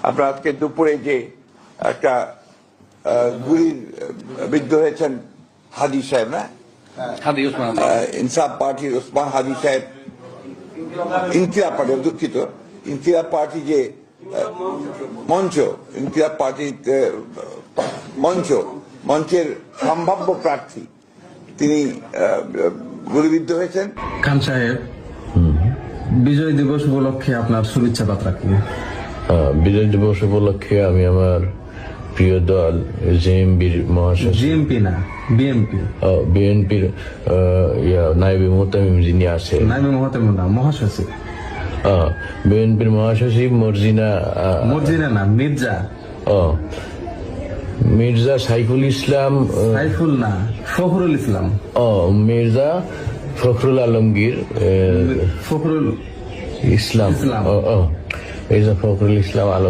আপনার আজকে দুপুরে যে একটা গুলির বিদ্ধ হয়েছেন হাদি সাহেব, না হাদি ওসমান, ইনসাফ পার্টির ওসমান হাদি সাহেব, ইনকিলাব পার্টি, দুঃখিত, ইনকিলাব পার্টি যে মঞ্চ, ইনকিলাব পার্টির মঞ্চের সম্ভাব্য প্রার্থী, তিনি গুলিবিদ্ধ হয়েছেন। খান সাহেব, বিজয় দিবস উপলক্ষে আপনার শুভেচ্ছা বার্তা কি? বিজয় দিবস উপলক্ষে আমি আমার প্রিয় দল জেএমবির মহাসচিব, জিএমপি না বিএমপি, বিএনপির নায়েবে মোহতামিম যিনি আছেন, নাইবে মহতামিম না, মহাসচিব, বিএনপির মহাসচিব মর্জিনা না মির্জা, মির্জা সাইফুল ইসলাম, সাইফুল না ফখরুল ইসলাম, মির্জা ফখরুল আলমগীর, ফখরুল ইসলাম, ইসলাম। মির্জা ফখরুল ইসলাম আলম